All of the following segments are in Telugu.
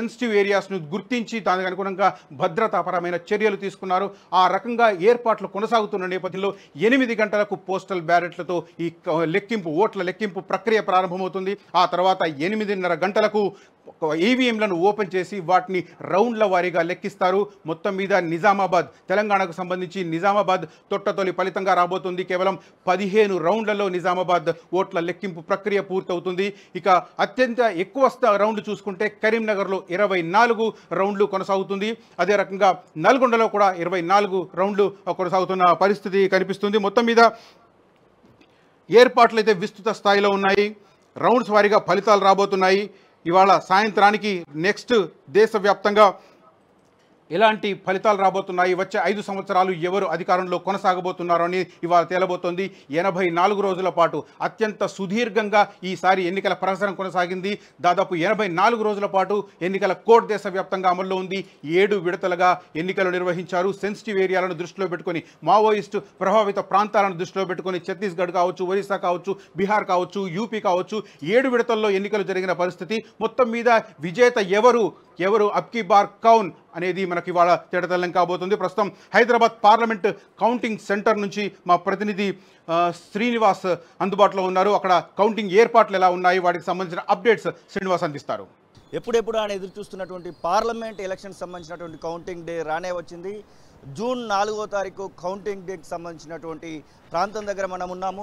సెన్సిటివ్ ఏరియాస్ను గుర్తించి దానికి అనుగుణంగా భద్రతాపరమైన చర్యలు తీసుకున్నారు. ఆ రకంగా ఏర్పాట్లు కొనసాగుతున్న నేపథ్యంలో 8 గంటలకు పోస్టల్ బ్యాలెట్లతో ఈ ఓట్ల లెక్కింపు ప్రక్రియ ప్రారంభమవుతుంది. ఆ తర్వాత 8:30 గంటలకు ఈవీఎంలను ఓపెన్ చేసి వాటిని రౌండ్ల వారీగా లెక్కిస్తారు. మొత్తం మీద నిజామాబాద్, తెలంగాణకు సంబంధించి నిజామాబాద్ తొట్టతొలి ఫలితంగా రాబోతుంది. కేవలం 15 రౌండ్లలో నిజామాబాద్ ఓట్ల లెక్కింపు ప్రక్రియ పూర్తవుతుంది. ఇక అత్యంత ఎక్కువ రౌండ్లు చూసుకుంటే కరీంనగర్లో 24 రౌండ్లు కొనసాగుతుంది. అదే రకంగా నల్గొండలో కూడా 24 రౌండ్లు కొనసాగుతున్న పరిస్థితి కనిపిస్తుంది. మొత్తం మీద ఏర్పాట్లు అయితే విస్తృత స్థాయిలో ఉన్నాయి. రౌండ్స్ వారీగా ఫలితాలు రాబోతున్నాయి. ఇవాళ సాయంత్రానికి నెక్స్ట్ దేశవ్యాప్తంగా ఎలాంటి ఫలితాలు రాబోతున్నాయి, వచ్చే 5 సంవత్సరాలు ఎవరు అధికారంలో కొనసాగబోతున్నారో అని ఇవాళ తేలబోతోంది. 84 రోజుల పాటు అత్యంత సుదీర్ఘంగా ఈసారి ఎన్నికల ప్రచారం కొనసాగింది. దాదాపు 84 రోజుల పాటు ఎన్నికల కోడ్ దేశవ్యాప్తంగా అమల్లో ఉంది. 7 విడతలుగా ఎన్నికలు నిర్వహించారు. సెన్సిటివ్ ఏరియాలను దృష్టిలో పెట్టుకొని, మావోయిస్టు ప్రభావిత ప్రాంతాలను దృష్టిలో పెట్టుకొని ఛత్తీస్గఢ్ కావచ్చు, ఒరిస్సా కావచ్చు, బీహార్ కావచ్చు, యూపీ కావచ్చు, 7 విడతల్లో ఎన్నికలు జరిగిన పరిస్థితి. మొత్తం మీద విజేత ఎవరు అబ్కీ బార్ కౌన్ అనేది మనకి ఇవాళ తేటతెల్లం కాబోతుంది. ప్రస్తుతం హైదరాబాద్ పార్లమెంట్ కౌంటింగ్ సెంటర్ నుంచి మా ప్రతినిధి శ్రీనివాస్ అందుబాటులో ఉన్నారు. అక్కడ కౌంటింగ్ ఏర్పాట్లు ఎలా ఉన్నాయి, వాటికి సంబంధించిన అప్డేట్స్ శ్రీనివాస్ అందిస్తారు. ఎప్పుడెప్పుడు ఆయన ఎదురు చూస్తున్నటువంటి పార్లమెంట్ ఎలక్షన్ సంబంధించినటువంటి కౌంటింగ్ డే రానే వచ్చింది. జూన్ 4వ తారీఖు కౌంటింగ్ డేకి సంబంధించినటువంటి ప్రాంతం దగ్గర మనం ఉన్నాము.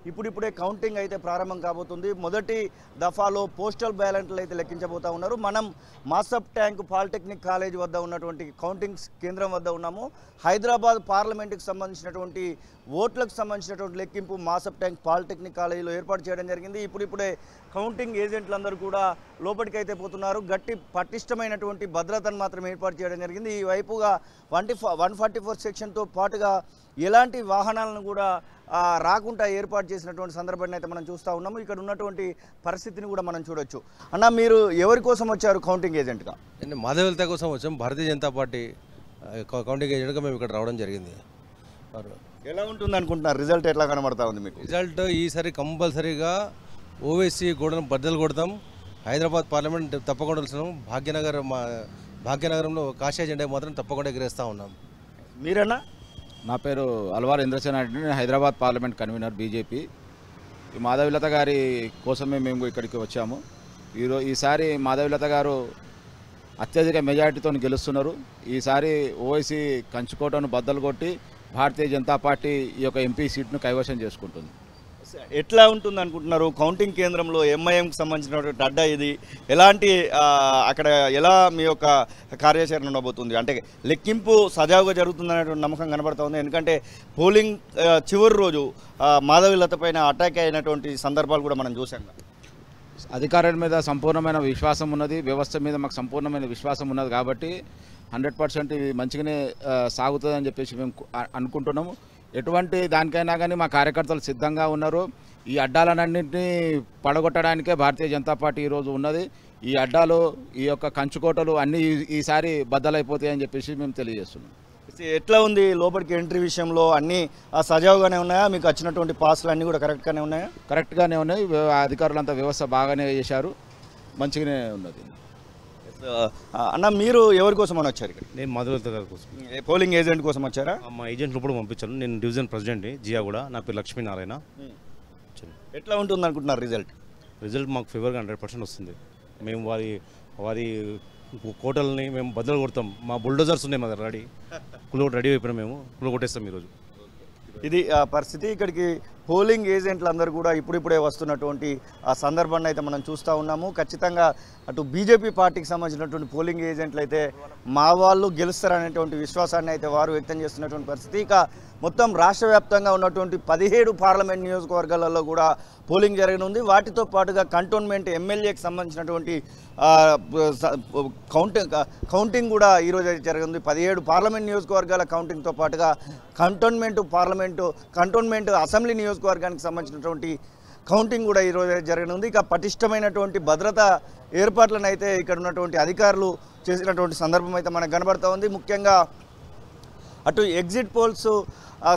ఇప్పుడిప్పుడే కౌంటింగ్ అయితే ప్రారంభం కాబోతుంది. మొదటి దఫాలో పోస్టల్ బ్యాలెట్లు అయితే లెక్కించబోతా ఉన్నారు. మనం మాసప్ ట్యాంక్ పాలిటెక్నిక్ కాలేజ్ వద్ద ఉన్నటువంటి కౌంటింగ్ కేంద్రం వద్ద ఉన్నాము. హైదరాబాద్ పార్లమెంటుకు సంబంధించినటువంటి ఓట్లకు సంబంధించినటువంటి లెక్కింపు మాసప్ ట్యాంక్ పాలిటెక్నిక్ కాలేజీలో ఏర్పాటు చేయడం జరిగింది. ఇప్పుడిప్పుడే కౌంటింగ్ ఏజెంట్లందరూ కూడా లోపలికైతే పోతున్నారు. గట్టి పటిష్టమైనటువంటి భద్రతను మాత్రం ఏర్పాటు చేయడం జరిగింది. ఈ వైపుగా 144 సెక్షన్తో పాటుగా ఎలాంటి వాహనాలను కూడా రాకుండా ఏర్పాటు చేసినటువంటి సందర్భాన్ని అయితే మనం చూస్తూ ఉన్నాము. ఇక్కడ ఉన్నటువంటి పరిస్థితిని కూడా మనం చూడొచ్చు. అన్న, మీరు ఎవరి కోసం వచ్చారు కౌంటింగ్ ఏజెంట్గా? మాధవలత కోసం వచ్చాం. భారతీయ జనతా పార్టీ కౌంటింగ్ ఏజెంట్గా మేము ఇక్కడ రావడం జరిగింది. ఎలా ఉంటుంది అనుకుంటున్నారు? రిజల్ట్ ఎట్లా కనబడతా ఉంది మీకు? రిజల్ట్ ఈసారి కంపల్సరీగా ఓవైసీ గోడను బద్దలు కొడతాం. హైదరాబాద్ పార్లమెంట్ తప్పకుండా వస్తున్నాం. భాగ్యనగరంలో కాషాయ జెండా మాత్రం తప్పకుండా ఎగిరేస్తూ ఉన్నాం. మీరన్నా? నా పేరు అల్వార్ ఇంద్రసేన రెడ్డి, నేను హైదరాబాద్ పార్లమెంట్ కన్వీనర్ బీజేపీ. ఈ మాధవీలత గారి కోసమే మేము ఇక్కడికి వచ్చాము. ఈసారి మాధవీలత గారు అత్యధిక మెజారిటీతో గెలుస్తున్నారు. ఈసారి ఓవైసీ కంచుకోటను బద్దలు కొట్టి భారతీయ జనతా పార్టీ ఈ యొక్క ఎంపీ సీట్ను కైవసం చేసుకుంటుంది. ఎట్లా ఉంటుంది అనుకుంటున్నారు? కౌంటింగ్ కేంద్రంలో ఎంఐఎంకి సంబంధించినటువంటి అడ్డా ఇది ఎలాంటి అక్కడ ఎలా మీ యొక్క కార్యాచరణ ఉండబోతుంది? అంటే లెక్కింపు సజావుగా జరుగుతుందనేటువంటి నమ్మకం కనబడుతూ ఉంది. ఎందుకంటే పోలింగ్ చివరి రోజు మాధవీలత పైన అటాక్ అయినటువంటి సందర్భాలు కూడా మనం చూసాం. అధికారుల మీద సంపూర్ణమైన విశ్వాసం ఉన్నది, వ్యవస్థ మీద మాకు సంపూర్ణమైన విశ్వాసం ఉన్నది. కాబట్టి 100% ఇది మంచిగానే సాగుతుందని చెప్పేసి మేము అనుకుంటున్నాము. ఎటువంటి దానికైనా కానీ మా కార్యకర్తలు సిద్ధంగా ఉన్నారు. ఈ అడ్డాలన్నింటినీ పడగొట్టడానికే భారతీయ జనతా పార్టీ ఈరోజు ఉన్నది. ఈ అడ్డాలు, ఈ యొక్క కంచుకోటలు అన్నీ ఈసారి బద్దలైపోతాయని చెప్పేసి మేము తెలియజేస్తున్నాం. ఎట్లా ఉంది లోపలికి ఎంట్రీ విషయంలో? అన్నీ సజావుగానే ఉన్నాయా? మీకు వచ్చినటువంటి పాస్లు అన్నీ కూడా కరెక్ట్గానే ఉన్నాయా? కరెక్ట్గానే ఉన్నాయి. అధికారులంతా వ్యవస్థ బాగానే చేశారు, మంచిగానే ఉన్నది. అన్న, మీరు ఎవరి కోసం అని వచ్చారు ఇక్కడ? నేను మాధవలత గారి కోసం. పోలింగ్ ఏజెంట్ కోసం వచ్చారా? మా ఏజెంట్ లోపల పంపించాను. నేను డివిజన్ ప్రెసిడెంట్ జియాగూడ. నా పేరు లక్ష్మీనారాయణ. ఎట్లా ఉంటుంది అనుకుంటున్నారు రిజల్ట్? రిజల్ట్ మాకు ఫేవర్గా 100% వస్తుంది. మేము వారి కోటల్ని మేము బద్దలు కొడతాం. మా బుల్డోజర్స్ ఉన్నాయి మా దగ్గర రెడీ అయిపోయినాం. మేము కొట్టేస్తాం ఈరోజు. ఇది పరిస్థితి. ఇక్కడికి పోలింగ్ ఏజెంట్లు అందరూ కూడా ఇప్పుడిప్పుడే వస్తున్నటువంటి ఆ సందర్భాన్ని అయితే మనం చూస్తూ ఉన్నాము. ఖచ్చితంగా అటు బీజేపీ పార్టీకి సంబంధించినటువంటి పోలింగ్ ఏజెంట్లు అయితే మా వాళ్ళు గెలుస్తారనేటువంటి విశ్వాసాన్ని అయితే వారు వ్యక్తం చేస్తున్నటువంటి పరిస్థితి. ఇక మొత్తం రాష్ట్ర వ్యాప్తంగా ఉన్నటువంటి 17 పార్లమెంట్ నియోజకవర్గాలలో కూడా పోలింగ్ జరగనుంది. వాటితో పాటుగా కంటోన్మెంట్ ఎమ్మెల్యేకి సంబంధించినటువంటి కౌంటింగ్ కూడా ఈరోజు జరగనుంది. 17 పార్లమెంట్ నియోజకవర్గాల కౌంటింగ్తో పాటుగా కంటోన్మెంట్ అసెంబ్లీ నియోజకవర్గానికి సంబంధించినటువంటి కౌంటింగ్ కూడా ఈరోజు జరగనుంది. ఇక పటిష్టమైనటువంటి భద్రతా ఏర్పాట్లను అయితే ఇక్కడ ఉన్నటువంటి అధికారులు చేసినటువంటి సందర్భం అయితే మనకు కనబడుతూ ఉంది. ముఖ్యంగా అటు ఎగ్జిట్ పోల్స్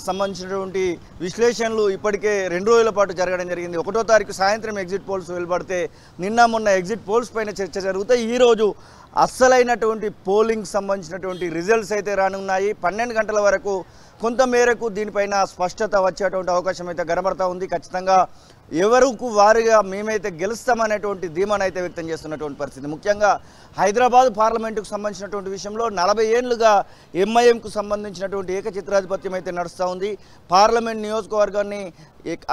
సంబంధించినటువంటి విశ్లేషణలు ఇప్పటికే 2 రోజుల పాటు జరగడం జరిగింది. 1వ తారీఖు సాయంత్రం ఎగ్జిట్ పోల్స్ వెలువడితే నిన్న మొన్న ఎగ్జిట్ పోల్స్ పైన చర్చ జరుగుతాయి. ఈరోజు అస్సలైనటువంటి పోలింగ్ సంబంధించినటువంటి రిజల్ట్స్ అయితే రానున్నాయి. 12 గంటల వరకు కొంత మేరకు దీనిపైన స్పష్టత వచ్చేటువంటి అవకాశం అయితే కనబడతా ఉంది. ఖచ్చితంగా ఎవరికి వారుగా మేమైతే గెలుస్తామనేటువంటి ధీమానైతే వ్యక్తం చేస్తున్నటువంటి పరిస్థితి. ముఖ్యంగా హైదరాబాద్ పార్లమెంటుకు సంబంధించినటువంటి విషయంలో 40 ఏళ్లుగా ఎంఐఎంకు సంబంధించినటువంటి ఏకచిత్రాధిపత్యం అయితే నడుస్తూ ఉంది. పార్లమెంట్ నియోజకవర్గాన్ని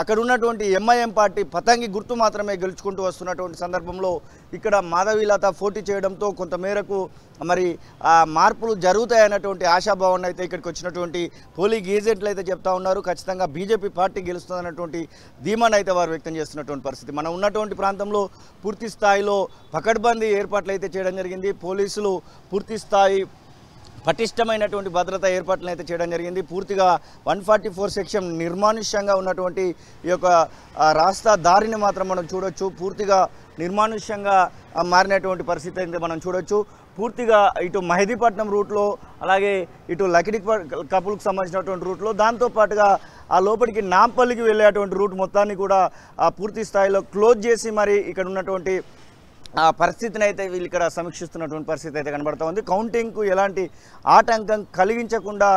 అక్కడ ఉన్నటువంటి ఎంఐఎం పార్టీ పతంగి గుర్తు మాత్రమే గెలుచుకుంటూ వస్తున్నటువంటి సందర్భంలో ఇక్కడ మాధవీలత పోటీ చేయడంతో కొంతమేరకు మరి మార్పులు జరుగుతాయన్నటువంటి ఆశాభావాన్ని అయితే ఇక్కడికి వచ్చినటువంటి పోలింగ్ ఏజెంట్లు అయితే చెప్తా ఉన్నారు. ఖచ్చితంగా బీజేపీ పార్టీ గెలుస్తుందన్నటువంటి ధీమాను అయితే వారు వ్యక్తం చేస్తున్నటువంటి పరిస్థితి. మనం ఉన్నటువంటి ప్రాంతంలో పూర్తి స్థాయిలో పకడ్బందీ ఏర్పాట్లు అయితే చేయడం జరిగింది. పోలీసులు పూర్తి స్థాయి పటిష్టమైనటువంటి భద్రతా ఏర్పాట్లను అయితే చేయడం జరిగింది. పూర్తిగా 144 సెక్షన్ నిర్మానుష్యంగా ఉన్నటువంటి ఈ యొక్క రాస్తా దారిని మాత్రం మనం చూడొచ్చు. పూర్తిగా నిర్మానుష్యంగా మారినటువంటి పరిస్థితి అయితే మనం చూడొచ్చు. పూర్తిగా ఇటు మెహదీపట్నం రూట్లో అలాగే ఇటు లకిడి కపుల్కి సంబంధించినటువంటి రూట్లో దాంతోపాటుగా ఆ లోపలికి నాంపల్లికి వెళ్ళేటువంటి రూట్ మొత్తాన్ని కూడా పూర్తి స్థాయిలో క్లోజ్ చేసి మరి ఇక్కడ ఉన్నటువంటి ఆ పరిస్థితిని అయితే వీళ్ళు ఇక్కడ సమీక్షిస్తున్నటువంటి పరిస్థితి అయితే కనబడతా ఉంది. కౌంటింగ్కు ఎలాంటి ఆటంకం కలిగించకుండా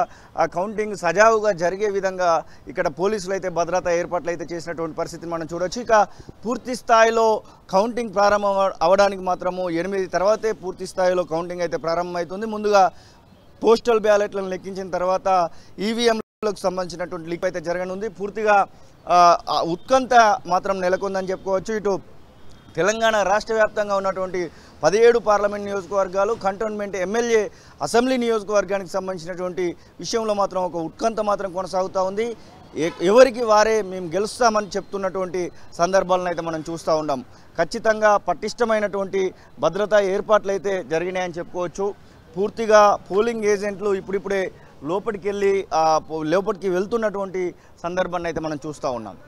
ఆ కౌంటింగ్ సజావుగా జరిగే విధంగా ఇక్కడ పోలీసులు అయితే భద్రతా ఏర్పాట్లు అయితే చేసినటువంటి పరిస్థితిని మనం చూడొచ్చు. ఇక పూర్తి స్థాయిలో కౌంటింగ్ ప్రారంభం అవడానికి మాత్రము 8 తర్వాతే పూర్తి స్థాయిలో కౌంటింగ్ అయితే ప్రారంభమవుతుంది. ముందుగా పోస్టల్ బ్యాలెట్లను లెక్కించిన తర్వాత ఈవీఎంలకు సంబంధించినటువంటి లీక్ అయితే జరగనుంది. పూర్తిగా ఉత్కంఠ మాత్రం నెలకొందని చెప్పుకోవచ్చు. ఇటు తెలంగాణ రాష్ట్ర వ్యాప్తంగా ఉన్నటువంటి 17 పార్లమెంట్ నియోజకవర్గాలు, కంటోన్మెంట్ ఎమ్మెల్యే అసెంబ్లీ నియోజకవర్గానికి సంబంధించినటువంటి విషయంలో మాత్రం ఒక ఉత్కంఠ మాత్రం కొనసాగుతూ ఉంది. ఎవరికి వారే మేము గెలుస్తామని చెప్తున్నటువంటి సందర్భాలను అయితే మనం చూస్తూ ఉన్నాం. ఖచ్చితంగా పటిష్టమైనటువంటి భద్రతా ఏర్పాట్లు అయితే జరిగినాయని చెప్పుకోవచ్చు. పూర్తిగా పోలింగ్ ఏజెంట్లు ఇప్పుడిప్పుడే లోపలికి వెళ్తున్నటువంటి సందర్భాన్ని అయితే మనం చూస్తూ ఉన్నాం.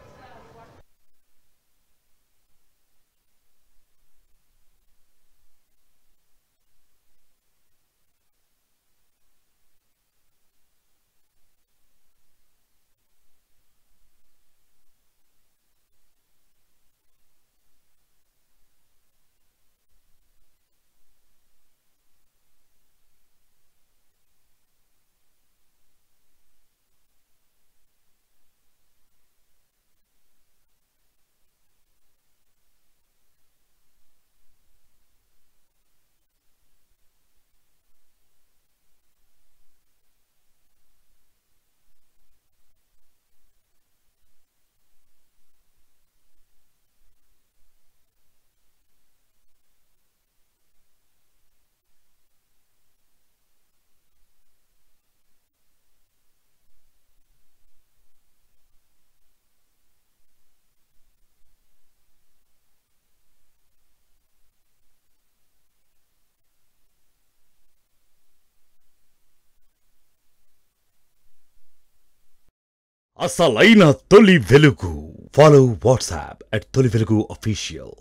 అసలైన తొలి వెలుగు. ఫాలో వాట్సాప్ @తొలి వెలుగు official.